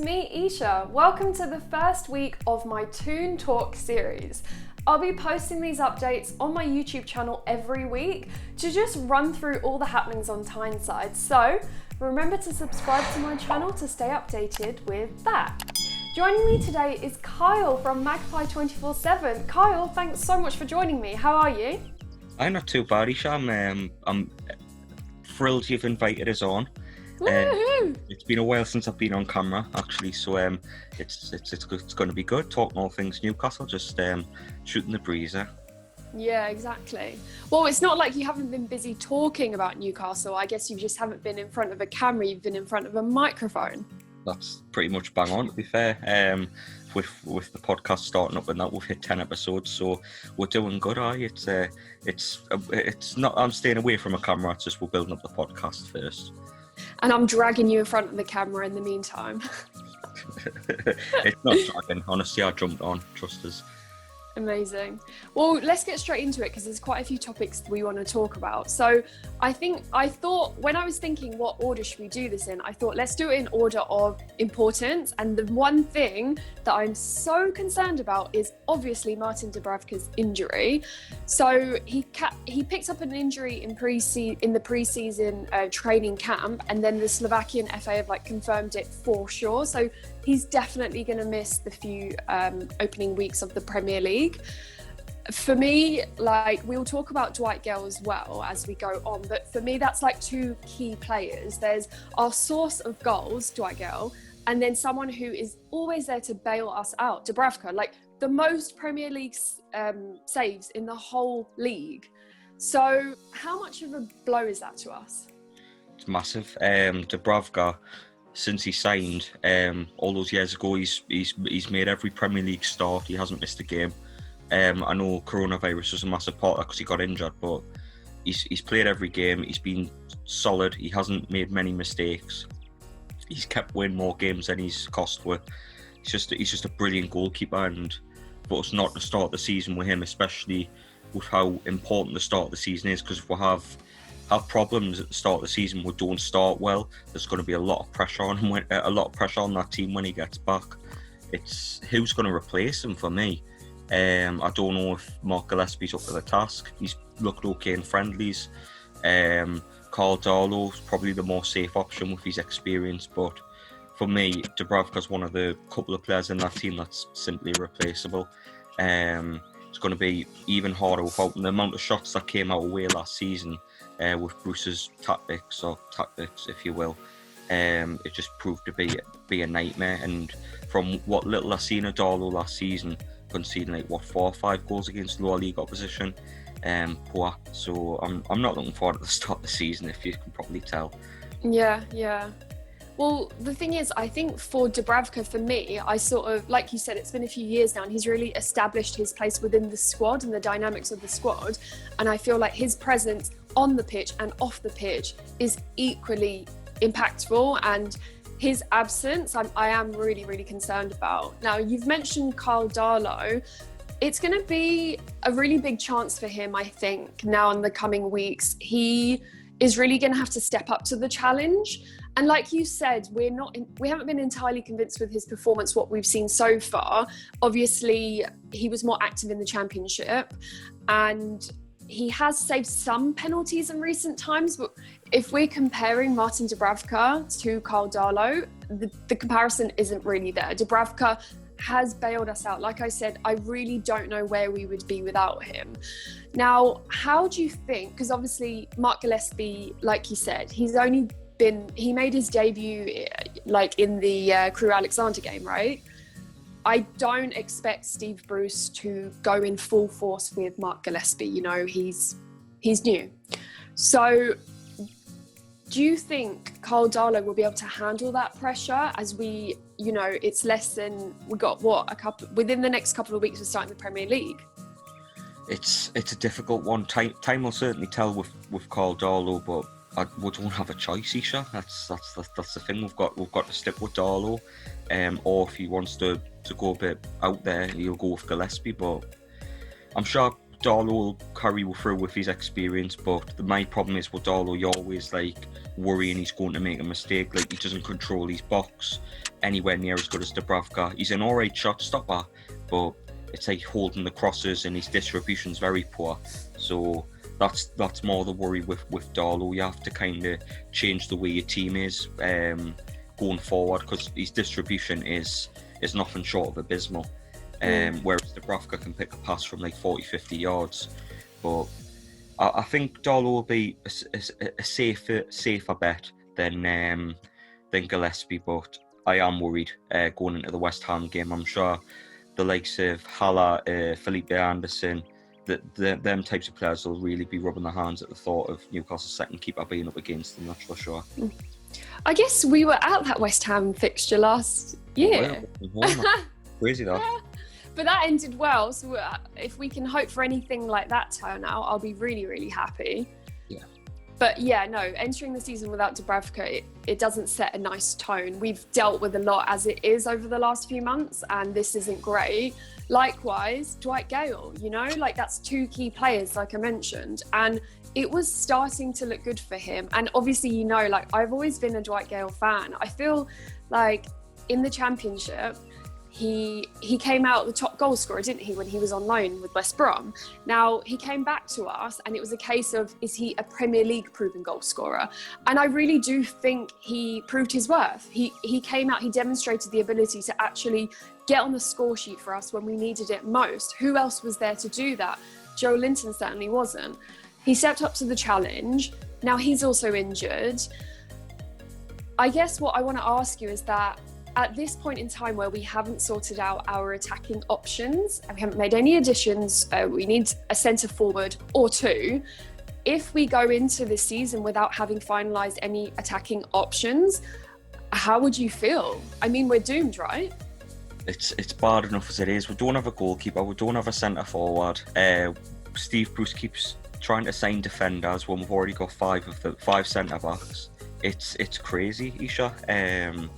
me, Eisha. Welcome to the first week of my Toon Talk series. I'll be posting these updates on my YouTube channel every week to just run through all the happenings on Tyneside. So remember to subscribe to my channel to stay updated with that. Joining me today is Kyle from Magpie 24/7. Kyle, thanks so much for joining me. How are you? I'm not too bad, Isha. I'm thrilled you've invited us on. It's been a while since I've been on camera, actually, so it's going to be good. Talking all things Newcastle, just shooting the breeze. Yeah, exactly. Well, it's not like you haven't been busy talking about Newcastle. I guess you just haven't been in front of a camera. You've been in front of a microphone. That's pretty much bang on, to be fair. With the podcast starting up and that, we've hit 10 episodes, so we're doing good. It's not I'm staying away from a camera. It's just we're building up the podcast first. And I'm dragging you in front of the camera in the meantime. It's not dragging. Honestly, I jumped on. Trust us. Amazing. Well, let's get straight into it because there's quite a few topics we want to talk about. So I thought when I was thinking what order should we do this in, I thought let's do it in order of importance. And the one thing that I'm so concerned about is obviously Martin Dubravka's injury. So he picked up an injury in the preseason training camp, and then the Slovakian FA have confirmed it for sure. So he's definitely going to miss the few opening weeks of the Premier League. For me, we'll talk about Dwight Gayle as well as we go on, but for me, that's two key players. There's our source of goals, Dwight Gayle, and then someone who is always there to bail us out, Dubravka, the most Premier League saves in the whole league. So how much of a blow is that to us? It's massive. Dubravka, since he signed all those years ago, he's made every Premier League start. He hasn't missed a game. I know coronavirus was a massive part of that because he got injured, but he's played every game. He's been solid. He hasn't made many mistakes. He's kept winning more games than he's cost with. He's just a brilliant goalkeeper, and for us not to start the season with him, especially with how important the start of the season is, because if we have problems at the start of the season, we don't start well, there's going to be a lot of pressure on him, a lot of pressure on that team when he gets back. It's who's going to replace him for me. I don't know if Mark Gillespie's up to the task. He's looked okay in friendlies. Carl Darlow's probably the more safe option with his experience, but for me, Dubravka's one of the couple of players in that team that's simply irreplaceable. It's going to be even harder without the amount of shots that came our way last season. With Bruce's tactics, if you will, it just proved to be a nightmare. And from what little I seen of Darlow last season, conceding 4 or 5 goals against lower league opposition, poor. So I'm not looking forward to the start of the season, if you can probably tell. Yeah. Well, the thing is, I think for Dubravka, for me, I sort of, like you said, it's been a few years now and he's really established his place within the squad and the dynamics of the squad. And I feel like his presence on the pitch and off the pitch is equally impactful, and his absence, I am really, really concerned about. Now, you've mentioned Carl Darlow. It's going to be a really big chance for him, I think, now in the coming weeks. He is really going to have to step up to the challenge. And like you said, we haven't been entirely convinced with his performance, what we've seen so far. Obviously, he was more active in the Championship and he has saved some penalties in recent times. But if we're comparing Martin Dubravka to Carl Darlow, the comparison isn't really there. Dubravka has bailed us out. Like I said, I really don't know where we would be without him. Now, how do you think, because obviously Mark Gillespie, like you said, he made his debut in the Crewe Alexander game, right? I don't expect Steve Bruce to go in full force with Mark Gillespie. He's new. So do you think Carl Darlow will be able to handle that pressure as it's less than, we got within the next couple of weeks we're starting the Premier League? It's a difficult one. Time will certainly tell with Carl Darlow, but we don't have a choice, Isha. That's the thing. We've got to stick with Darlow, or if he wants to go a bit out there, he'll go with Gillespie. But I'm sure Darlow will carry you through with his experience, but my problem is with Darlow, you're always like worrying he's going to make a mistake. Like, he doesn't control his box anywhere near as good as Dubravka. He's an alright shot stopper, but it's like holding the crosses, and his distribution's very poor. So that's more the worry with Darlow. You have to kind of change the way your team is going forward, because his distribution is nothing short of abysmal. Whereas Dubravka can pick a pass from like 40-50 yards. But I think Darlow will be a safer bet than Gillespie, but I am worried going into the West Ham game. I'm sure the likes of Haller, Felipe Anderson, them types of players will really be rubbing their hands at the thought of Newcastle's second keeper being up against them, that's for sure. I guess we were at that West Ham fixture last year. Crazy though. Yeah. But that ended well, so if we can hope for anything like that turnout, I'll be really, really happy. Yeah. But yeah, no, entering the season without Dubravka, it doesn't set a nice tone. We've dealt with a lot as it is over the last few months, and this isn't great. Likewise, Dwight Gayle, like that's two key players, like I mentioned, and it was starting to look good for him. And obviously, like I've always been a Dwight Gayle fan. I feel like in the Championship, he came out the top goal scorer, didn't he, when he was on loan with West Brom. Now, he came back to us and it was a case of, is he a Premier League proven goal scorer? And I really do think he proved his worth. He came out, he demonstrated the ability to actually get on the score sheet for us when we needed it most. Who else was there to do that? Joe Linton certainly wasn't. He stepped up to the challenge. Now he's also injured. I guess what I want to ask you is that at this point in time where we haven't sorted out our attacking options and we haven't made any additions, we need a centre forward or two. If we go into this season without having finalised any attacking options, how would you feel? I mean, we're doomed, right? It's bad enough as it is. We don't have a goalkeeper, we don't have a centre forward. Steve Bruce keeps trying to sign defenders when we've already got five centre backs. It's crazy, Eisha.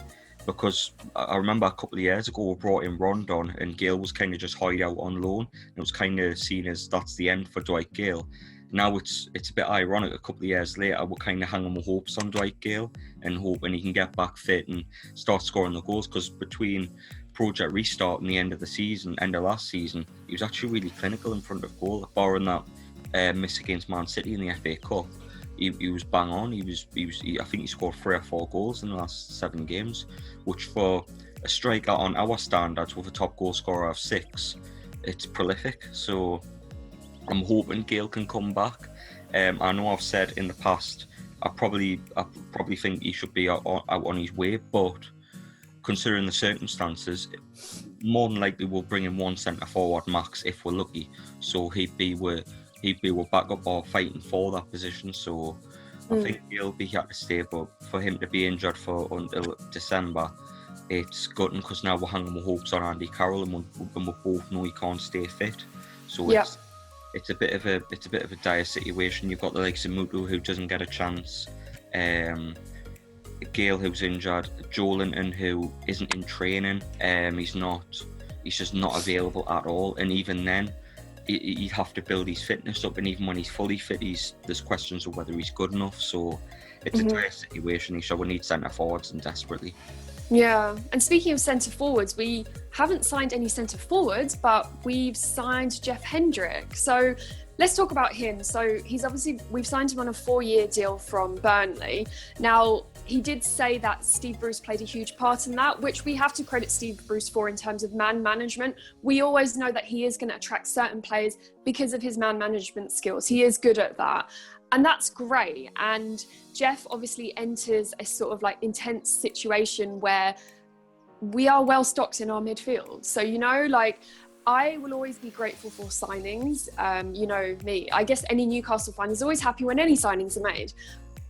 Because I remember a couple of years ago we brought in Rondon and Gayle was kind of just hide out on loan. It was kind of seen as that's the end for Dwight Gayle. Now it's a bit ironic, a couple of years later we're kind of hanging my hopes on Dwight Gayle and hoping he can get back fit and start scoring the goals, because between Project Restart and the end of last season, he was actually really clinical in front of goal, barring that miss against Man City in the FA Cup. He was bang on. I think he scored 3 or 4 goals in the last 7 games, which for a striker on our standards with a top goal scorer of 6, it's prolific. So I'm hoping Gayle can come back. I know I've said in the past I probably think he should be out on his way, but considering the circumstances, more than likely we'll bring in one centre forward max if we're lucky. So he'd be with backup or fighting for that position. So I think he'll be here to stay, but for him to be injured until December, it's gutting, because now we're hanging our hopes on Andy Carroll and we both know he can't stay fit. So it's a bit of a dire situation. You've got the likes of Mutu, who doesn't get a chance, Gayle, who's injured, Joe Linton, who isn't in training. He's just not available at all, and even then he'd have to build his fitness up, and even when he's fully fit, there's questions of whether he's good enough. So it's a dire situation. We need centre forwards and desperately. Yeah, and speaking of centre forwards, we haven't signed any centre forwards, but we've signed Jeff Hendrick. So let's talk about him. So we've signed him on a 4-year deal from Burnley. Now, he did say that Steve Bruce played a huge part in that, which we have to credit Steve Bruce for in terms of man management. We always know that he is going to attract certain players because of his man management skills. He is good at that. And that's great. And Jeff obviously enters a sort of like intense situation where we are well stocked in our midfield. So, I will always be grateful for signings. You know me, I guess any Newcastle fan is always happy when any signings are made.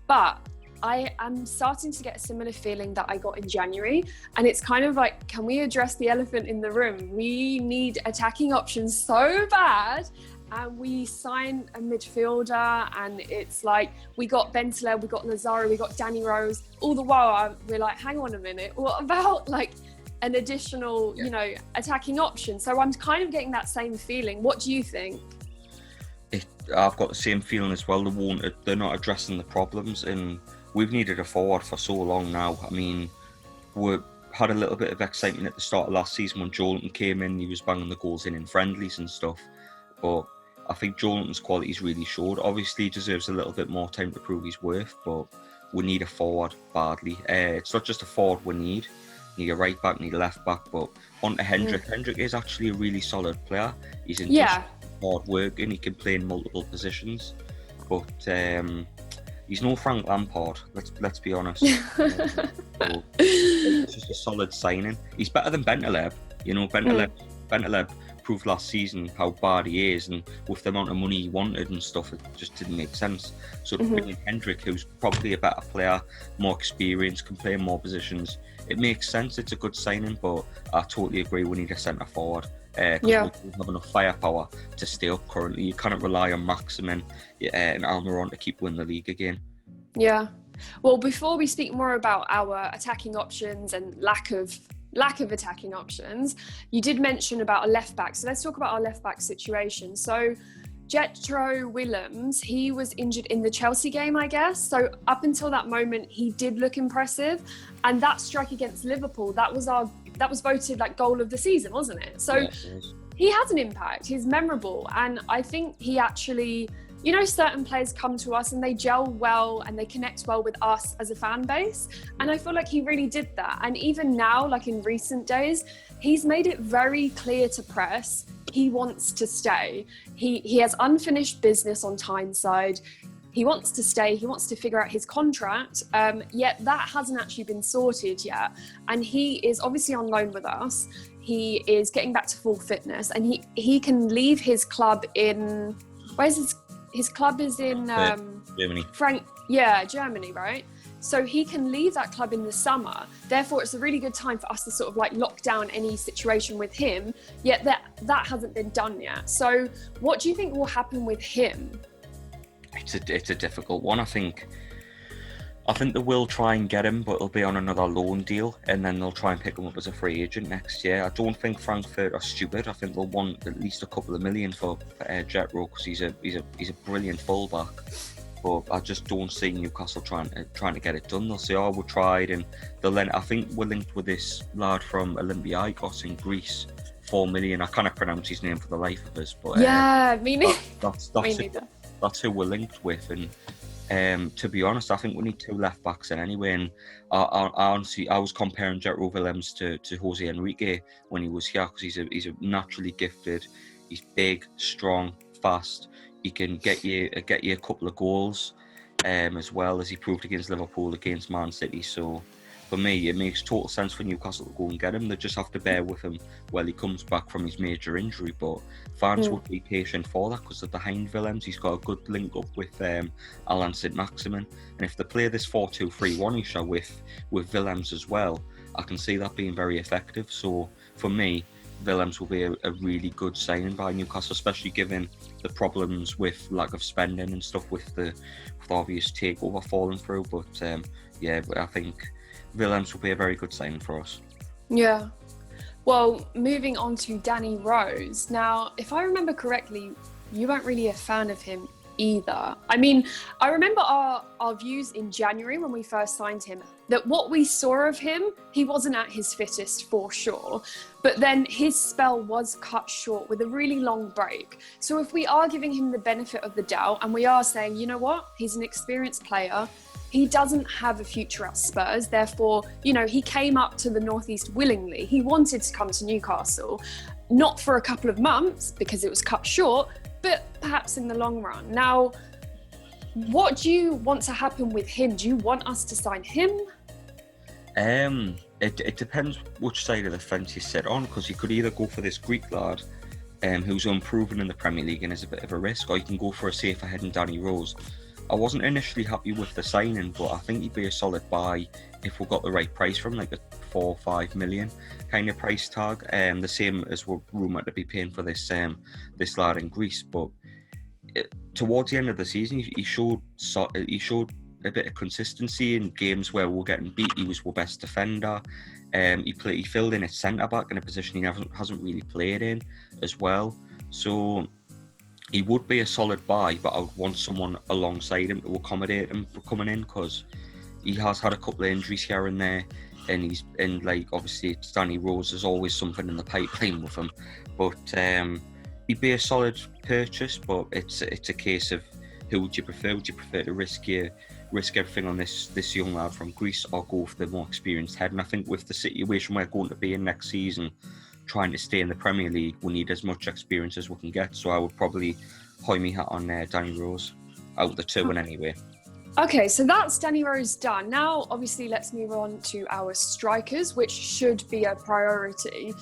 But I am starting to get a similar feeling that I got in January. And it's kind of like, can we address the elephant in the room? We need attacking options so bad. And we sign a midfielder, and it's like we got Bentaleb, we got Lazaro, we got Danny Rose. All the while we're like, hang on a minute, what about like an additional, attacking option? So I'm kind of getting that same feeling. What do you think? I've got the same feeling as well. They're not addressing the problems, and we've needed a forward for so long now. I mean, we had a little bit of excitement at the start of last season when Jolinton came in. He was banging the goals in friendlies and stuff, but I think Jolinton's qualities really showed. Obviously, he deserves a little bit more time to prove his worth, but we need a forward badly. It's not just a forward we need. Need a right back, need a left back, but on to Hendrick. Hendrick is actually a really solid player. He's hard working. He can play in multiple positions, but he's no Frank Lampard. Let's be honest. So it's just a solid signing. He's better than Bentaleb. You know, Bentaleb proved last season how bad he is, and with the amount of money he wanted and stuff, it just didn't make sense. So to bring in Hendrick, who's probably a better player, more experienced, can play in more positions, it makes sense. It's a good signing, but I totally agree we need a centre forward. We don't have enough firepower to stay up currently. You cannot rely on Maximin and Almiron to keep winning the league again. Yeah. Well, before we speak more about our attacking options and lack of attacking options, you did mention about a left back. So let's talk about our left back situation. So Jetro Willems, he was injured in the Chelsea game, I guess. So up until that moment, he did look impressive. And that strike against Liverpool, that was voted like goal of the season, wasn't it? So Yes, it is. He has an impact. He's memorable. And I think he actually, you know, certain players come to us and they gel well and they connect well with us as a fan base. And I feel like he really did that. And even now, like in recent days, he's made it very clear to press he wants to stay. He has unfinished business on Tyneside. He wants to stay. He wants to figure out his contract. Yet that hasn't actually been sorted yet. And he is obviously on loan with us. He is getting back to full fitness, and he can leave his club in, where's his club is in Germany. Germany, right? So he can leave that club in the summer. Therefore, it's a really good time for us to sort of like lock down any situation with him. Yet that hasn't been done yet. So what do you think will happen with him? It's a difficult one. I think they will try and get him, but it'll be on another loan deal, and then they'll try and pick him up as a free agent next year. I don't think Frankfurt are stupid. I think they'll want at least a couple of million for Jetro, because he's a brilliant fullback. But I just don't see Newcastle trying to get it done. They'll say, "Oh, we tried," and I think we're linked with this lad from Olympiacos in Greece, 4 million. I cannot pronounce his name for the life of us, but me neither. That's who we're linked with, and to be honest, I think we need two left backs in anyway. And I honestly, I was comparing Jetro Willems to Jose Enrique when he was here, because he's a naturally gifted. He's big, strong, fast. He can get you a couple of goals, as well as he proved against Liverpool, against Man City. So for me, it makes total sense for Newcastle to go and get him. They just have to bear with him while he comes back from his major injury. But fans would be patient for that, because they're behind Willems. He's got a good link up with Alan St-Maximin. And if they play this 4-2-3-1 Eisha with Willems as well, I can see that being very effective. So for me, Willems will be a really good signing by Newcastle, especially given the problems with lack of spending and stuff with the obvious takeover falling through. But I think Willems will be a very good signing for us. Yeah. Well, moving on to Danny Rose. Now, if I remember correctly, you weren't really a fan of him either. I mean, I remember our views in January when we first signed him, that what we saw of him, he wasn't at his fittest for sure. But then his spell was cut short with a really long break. So if we are giving him the benefit of the doubt and we are saying, you know what, he's an experienced player, he doesn't have a future at Spurs, therefore, you know, he came up to the Northeast willingly. He wanted to come to Newcastle, not for a couple of months because it was cut short, but perhaps in the long run. Now, what do you want to happen with him? Do you want us to sign him? It depends which side of the fence you sit on, because you could either go for this Greek lad who's unproven in the Premier League and is a bit of a risk, or you can go for a safer head in Danny Rose. I wasn't initially happy with the signing, but I think he'd be a solid buy if we got the right price from, like a 4 or 5 million kind of price tag. The same as we're rumoured to be paying for this lad in Greece. But towards the end of the season, he showed a bit of consistency in games where we were getting beat. He was our best defender. He filled in at centre back in a position he hasn't really played in as well. So he would be a solid buy, but I would want someone alongside him to accommodate him for coming in, because he has had a couple of injuries here and there, and like obviously it's Danny Rose. There's always something in the pipeline with him, but he'd be a solid purchase. But it's a case of who would you prefer? Would you prefer to risk everything on this young lad from Greece, or go for the more experienced head? And I think with the situation we're going to be in next season, trying to stay in the Premier League, we need as much experience as we can get. So I would probably hoy me hat on Danny Rose out of the two in anyway. Okay, so that's Danny Rose done. Now, obviously, let's move on to our strikers, which should be a priority.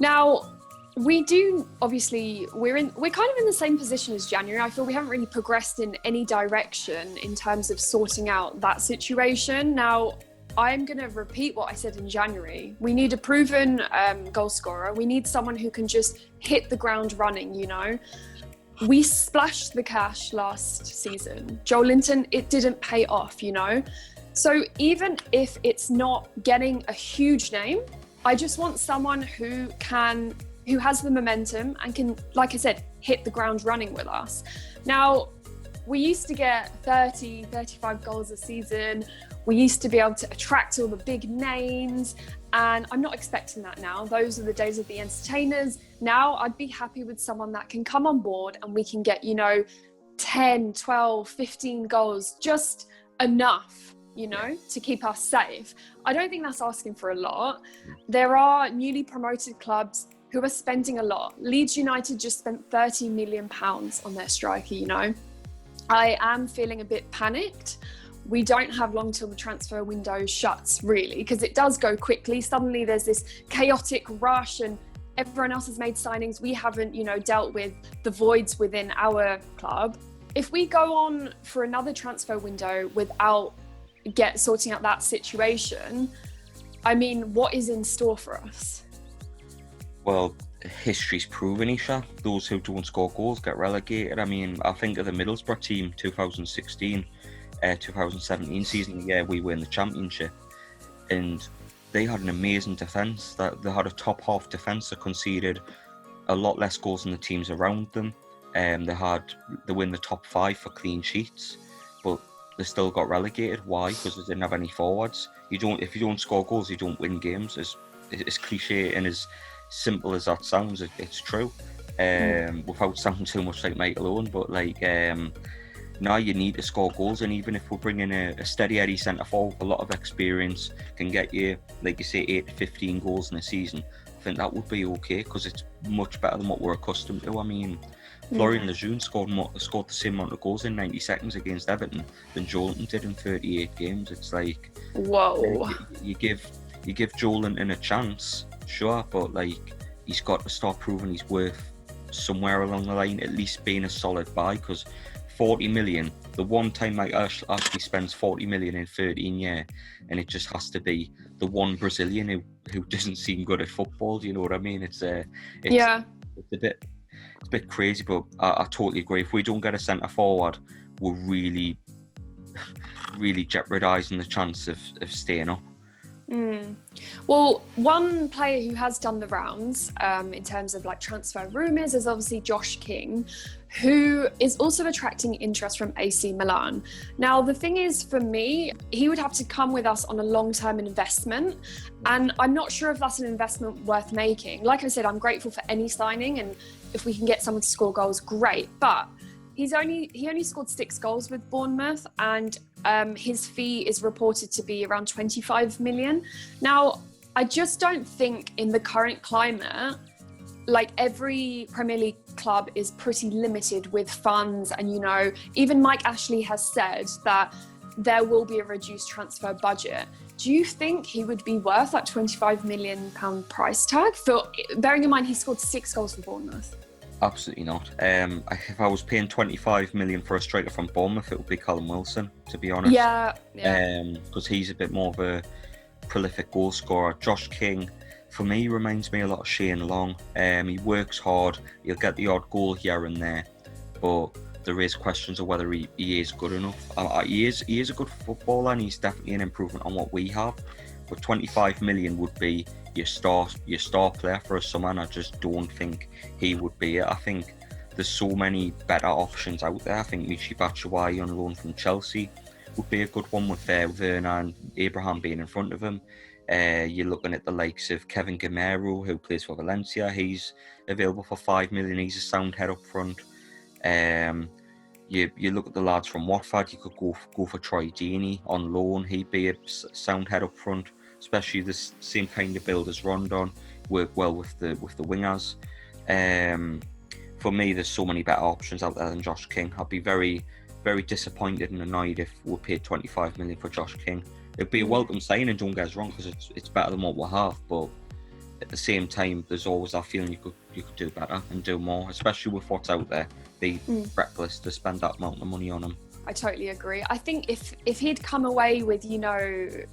Now, we're kind of in the same position as January. I feel we haven't really progressed in any direction in terms of sorting out that situation. Now, I'm going to repeat what I said in January. We need a proven goal scorer. We need someone who can just hit the ground running, you know. We splashed the cash last season. Joe Linton, it didn't pay off, you know. So even if it's not getting a huge name, I just want someone who has the momentum and can, like I said, hit the ground running with us. Now, we used to get 30, 35 goals a season. We used to be able to attract all the big names, and I'm not expecting that now. Those are the days of the entertainers. Now I'd be happy with someone that can come on board and we can get, 10, 12, 15 goals, just enough, to keep us safe. I don't think that's asking for a lot. There are newly promoted clubs who are spending a lot. Leeds United just spent £30 million on their striker, I am feeling a bit panicked. We don't have long till the transfer window shuts, really, because it does go quickly. Suddenly there's this chaotic rush and everyone else has made signings. We haven't, dealt with the voids within our club. If we go on for another transfer window without sorting out that situation, I mean, what is in store for us? Well, history's proven, Eisha. Those who don't score goals get relegated. I mean, I think of the Middlesbrough team, 2016, 2017 season, yeah, we were in the Championship, and they had an amazing defence. They had a top half defence that conceded a lot less goals than the teams around them. They were in the top 5 for clean sheets, but they still got relegated. Why? Because they didn't have any forwards. If you don't score goals, you don't win games. As cliche and as simple as that sounds, it's true. Without sounding too much like Michael Owen, but now you need to score goals, and even if we're bringing a steady Eddie centre forward with a lot of experience, can get you, like you say, 8 to 15 goals in a season, I think that would be okay, because it's much better than what we're accustomed to. I mean, Florian Lejeune scored the same amount of goals in 90 seconds against Everton than Joelinton did in 38 games. It's like, whoa. You give Joelinton a chance, sure, but he's got to start proving he's worth somewhere along the line, at least being a solid buy, because 40 million, the one time Ashley spends 40 million in 13 years, and it just has to be the one Brazilian who doesn't seem good at football. Do you know what I mean? It's a bit crazy, but I totally agree. If we don't get a centre forward, we're really, really jeopardising the chance of staying up. Well, one player who has done the rounds in terms of transfer rumours is obviously Josh King, who is also attracting interest from AC Milan. Now, the thing is, for me, he would have to come with us on a long-term investment, and I'm not sure if that's an investment worth making. Like I said, I'm grateful for any signing, and if we can get someone to score goals, great. But he only scored 6 goals with Bournemouth, and his fee is reported to be around 25 million. Now, I just don't think in the current climate, every Premier League club is pretty limited with funds, and even Mike Ashley has said that there will be a reduced transfer budget. Do you think he would be worth that £25 million price tag, bearing in mind he scored 6 goals for Bournemouth? Absolutely not. If I was paying 25 million for a striker from Bournemouth, it would be Callum Wilson, to be honest. Yeah. Because he's a bit more of a prolific goal scorer. Josh King, for me, reminds me a lot of Shane Long. He works hard. He'll get the odd goal here and there, but there is questions of whether he is good enough. He is a good footballer, and he's definitely an improvement on what we have. But 25 million would be your star player for a summer, and I just don't think he would be it. I think there's so many better options out there. I think Michy Batshuayi on loan from Chelsea would be a good one with Werner and Abraham being in front of him. You're looking at the likes of Kevin Gamero, who plays for Valencia. He's available for 5 million. He's a sound head up front. You look at the lads from Watford. You could go for Troy Deeney on loan. He'd be a sound head up front, especially the same kind of build as Rondon. Work well with the wingers. For me, there's so many better options out there than Josh King. I'd be very, very disappointed and annoyed if we paid 25 million for Josh King. It'd be a welcome signing, don't get us wrong, because it's better than what we have. But at the same time, there's always that feeling you could do better and do more, especially with what's out there. Be reckless to spend that amount of money on him. I totally agree. I think if he'd come away with,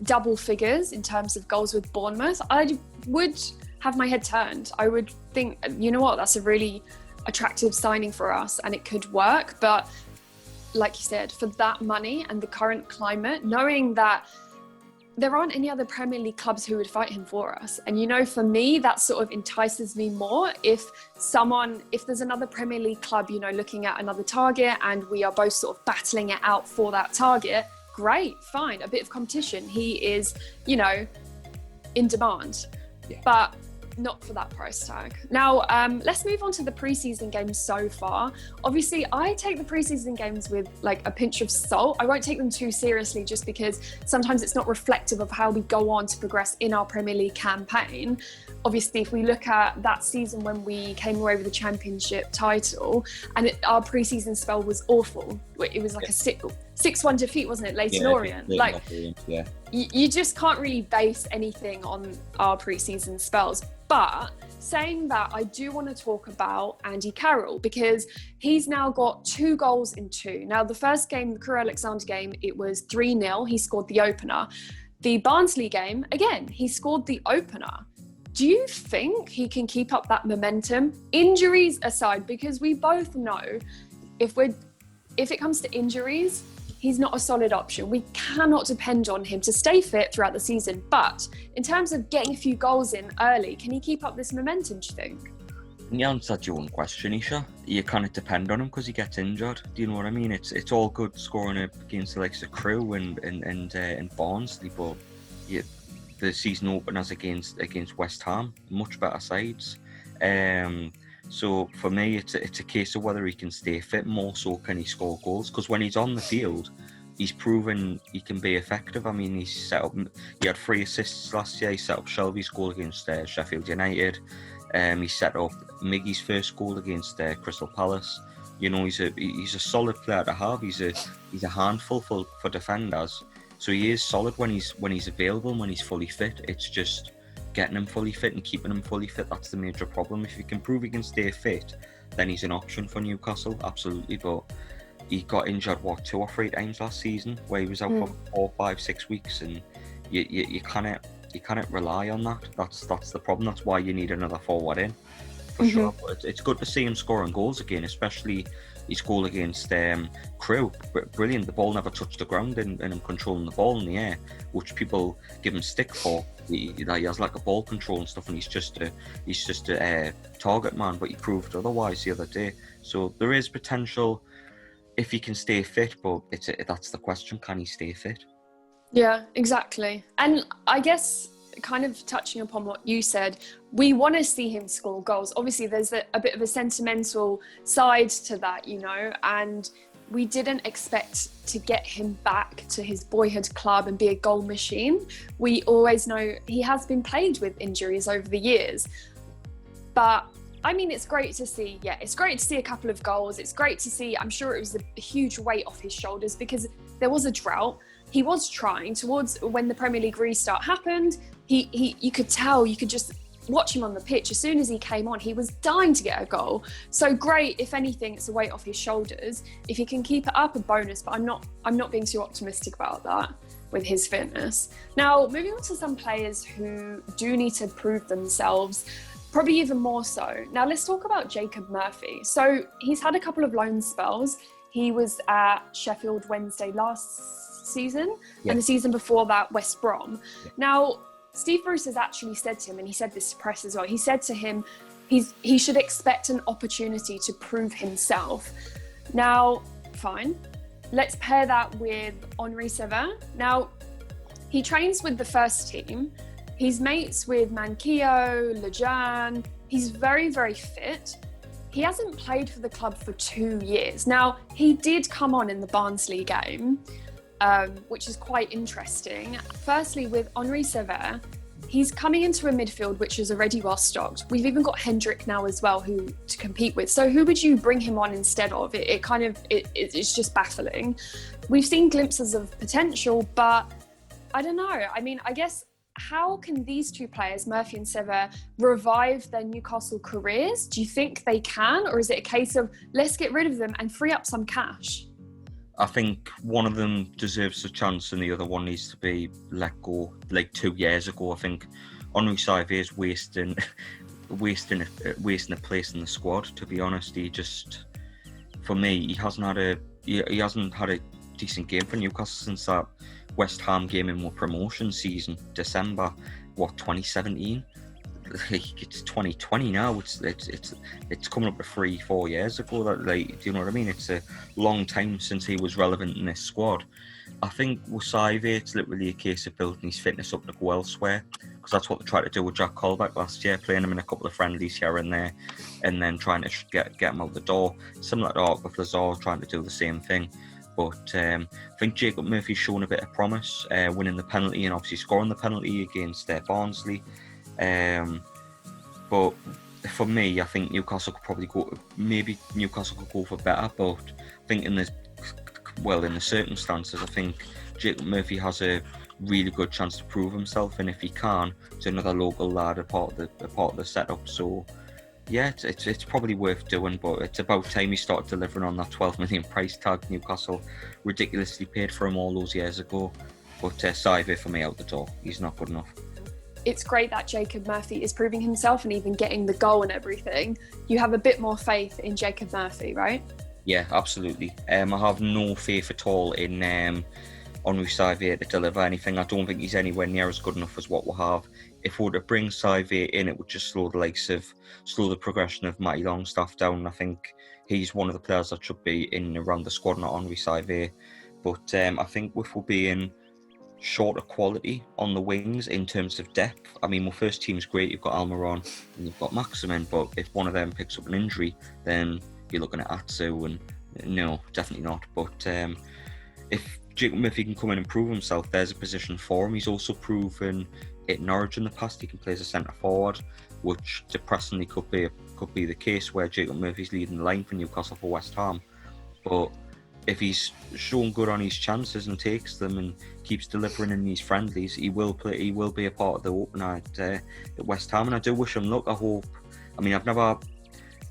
double figures in terms of goals with Bournemouth, I would have my head turned. I would think, you know what, that's a really attractive signing for us and it could work. But like you said, for that money and the current climate, knowing that there aren't any other Premier League clubs who would fight him for us. And for me, that sort of entices me more. If there's another Premier League club, looking at another target and we are both sort of battling it out for that target, great, fine, a bit of competition. He is, in demand. Yeah. But not for that price tag. Now, let's move on to the preseason games so far. Obviously, I take the preseason games with a pinch of salt. I won't take them too seriously just because sometimes it's not reflective of how we go on to progress in our Premier League campaign. Obviously, if we look at that season when we came away with the championship title and our preseason spell was awful. It was like a 6-1 defeat, wasn't it? Leyton Orient. You just can't really base anything on our preseason spells. But saying that, I do want to talk about Andy Carroll because he's now got 2 goals in 2. Now, the first game, the Crewe Alexander game, it was 3-0. He scored the opener. The Barnsley game, again, he scored the opener. Do you think he can keep up that momentum? Injuries aside, because we both know if it comes to injuries, he's not a solid option. We cannot depend on him to stay fit throughout the season. But in terms of getting a few goals in early, can he keep up this momentum, do you think? You answered your own question, Eisha. You can't depend on him because he gets injured. Do you know what I mean? It's all good scoring against the likes of Crewe and Barnsley, but the season openers against West Ham, much better sides. So for me, it's a case of whether he can stay fit, more so can he score goals. Because when he's on the field, he's proven he can be effective. I mean, he had 3 assists last year. He set up Shelby's goal against Sheffield United. He set up Miggy's first goal against Crystal Palace. He's a solid player to have. He's a handful for defenders. So he is solid when he's available, when he's fully fit. It's just getting him fully fit and keeping him fully fit, that's the major problem. If he can prove he can stay fit, then he's an option for Newcastle, absolutely. But he got injured 2 or 3 times last season, where he was out for 4, 5, 6 weeks, and you can't rely on that. That's the problem. That's why you need another forward in, for sure. But it's good to see him scoring goals again, especially his goal against Crewe. Brilliant. The ball never touched the ground, and him controlling the ball in the air, which people give him stick for. He has a ball control and stuff, and he's just a target man. But he proved otherwise the other day. So there is potential if he can stay fit, but that's the question: can he stay fit? Yeah, exactly. And I guess, kind of touching upon what you said, we want to see him score goals. Obviously, there's a bit of a sentimental side to that, and we didn't expect to get him back to his boyhood club and be a goal machine. We always know he has been plagued with injuries over the years. But I mean, it's great to see. Yeah, it's great to see a couple of goals. It's great to see. I'm sure it was a huge weight off his shoulders because there was a drought. He was trying towards when the Premier League restart happened. You could tell, you could just watch him on the pitch. As soon as he came on, he was dying to get a goal. So great, if anything, it's a weight off his shoulders. If he can keep it up, a bonus, but I'm not being too optimistic about that with his fitness. Now, moving on to some players who do need to prove themselves, probably even more so. Now, let's talk about Jacob Murphy. So he's had a couple of loan spells. He was at Sheffield Wednesday last season, and the season before that, West Brom. Now, Steve Bruce has actually said to him, and he said this to press as well, he said to him, he should expect an opportunity to prove himself. Now, fine. Let's pair that with Henri Sever. Now, he trains with the first team. He's mates with Manquillo, Lejeune. He's very, very fit. He hasn't played for the club for 2 years. Now, he did come on in the Barnsley game, which is quite interesting. Firstly, with Henri Sever, he's coming into a midfield which is already well stocked. We've even got Hendrick now as well to compete with. So who would you bring him on instead of? It's just baffling. We've seen glimpses of potential, but I don't know. I mean, I guess, how can these two players, Murphy and Sever, revive their Newcastle careers? Do you think they can? Or is it a case of, let's get rid of them and free up some cash? I think one of them deserves a chance and the other one needs to be let go. Like 2 years ago, I think Henri Sever is wasting a place in the squad, to be honest. He just, for me, he hasn't had a decent game for Newcastle since that West Ham game in our promotion season, December 2017. It's 2020 now. It's coming up to 3-4 years ago. That, like, do you know what I mean? It's a long time since he was relevant in this squad. I think with Sever, it's literally a case of building his fitness up to go elsewhere, because that's what they tried to do with Jack Colback last year, playing him in a couple of friendlies here and there, and then trying to get him out the door. Similar to with Lazar, trying to do the same thing. But I think Jacob Murphy's shown a bit of promise, winning the penalty and obviously scoring the penalty against Barnsley. But for me, I think Newcastle could probably Newcastle could go for better. But I think in the circumstances, I think Jacob Murphy has a really good chance to prove himself, and if he can, to another local lad, a part of the setup. So yeah, it's probably worth doing, but it's about time he started delivering on that 12 million price tag Newcastle ridiculously paid for him all those years ago. But Sever, for me, out the door. He's not good enough. It's great that Jacob Murphy is proving himself and even getting the goal and everything. You have a bit more faith in Jacob Murphy, right? Yeah, absolutely. I have no faith at all in Henri Sever to deliver anything. I don't think he's anywhere near as good enough as what we'll have. If we were to bring Sever in, it would just slow the progression of Matty Longstaff down. I think he's one of the players that should be in and around the squad, not Henri Sever. But I think if we're being short of quality on the wings in terms of depth, I mean, my first team's great. You've got Almiron and you've got Maximin, but if one of them picks up an injury, then you're looking at Atsu, and no, definitely not. But if Jacob Murphy can come in and prove himself, there's a position for him. He's also proven at Norwich in the past he can play as a centre forward, which depressingly could be the case where Jacob Murphy's leading the line for Newcastle for West Ham. But if he's shown good on his chances and takes them and keeps delivering in these friendlies, he will be a part of the opener at West Ham, and I do wish him luck. I mean, I've never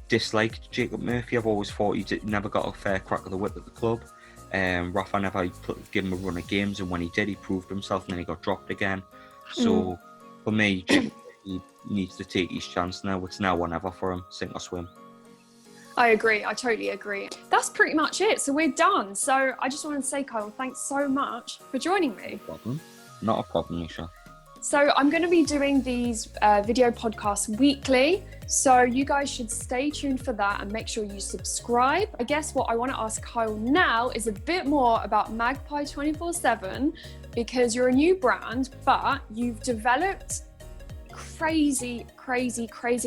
disliked Jacob Murphy. I've always thought he never got a fair crack of the whip at the club. Rafa never gave him a run of games, and when he did, he proved himself, and then he got dropped again. So for me, he needs to take his chance now. It's now or never for him, sink or swim. I agree. I totally agree. That's pretty much it. So we're done. So I just wanted to say, Kyle, thanks so much for joining me. No problem. Not a problem, Eisha. So I'm going to be doing these video podcasts weekly. So you guys should stay tuned for that and make sure you subscribe. I guess what I want to ask Kyle now is a bit more about Magpie 24/7, because you're a new brand, but you've developed crazy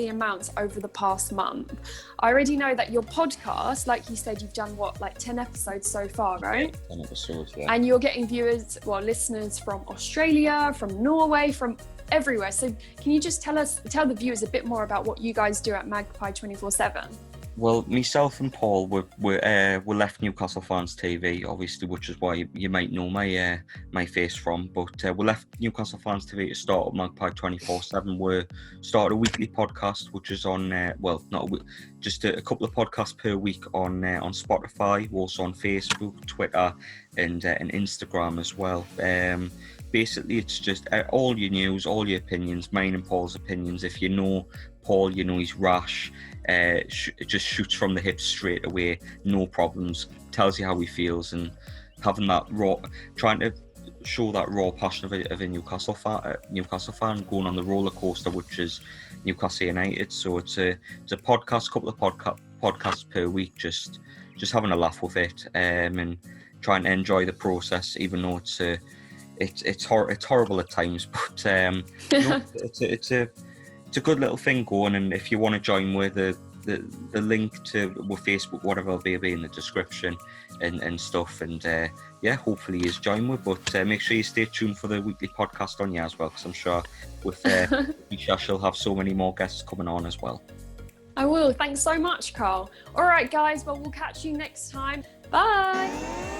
amounts over the past month. I already know that your podcast, like you said, you've done 10 episodes so far, right? 10 episodes, yeah. And you're getting listeners from Australia, from Norway, from everywhere. So can you just tell the viewers a bit more about what you guys do at Magpie 24/7? Well, myself and Paul, we're left Newcastle Fans TV, obviously, which is why you might know my face from. But we left Newcastle Fans TV to start up Magpie 24/7. We started a weekly podcast, which is on just a couple of podcasts per week on Spotify. We're also on Facebook, Twitter, and Instagram as well. Basically, it's just all your news, all your opinions, mine and Paul's opinions. If you know Paul, you know he's rash. Just shoots from the hips straight away, no problems. Tells you how he feels, and having that raw, trying to show that raw passion of a Newcastle fan going on the roller coaster, which is Newcastle United. So it's a podcast, couple of podcasts per week, just having a laugh with it, and trying to enjoy the process, even though it's horrible at times. But it's a good little thing going. And if you want to join with the link to with Facebook, whatever will be in the description and stuff. And hopefully you join with. But make sure you stay tuned for the weekly podcast on you as well, because I'm sure with Eisha, she'll have so many more guests coming on as well. I will. Thanks so much, Carl. All right, guys. Well, we'll catch you next time. Bye.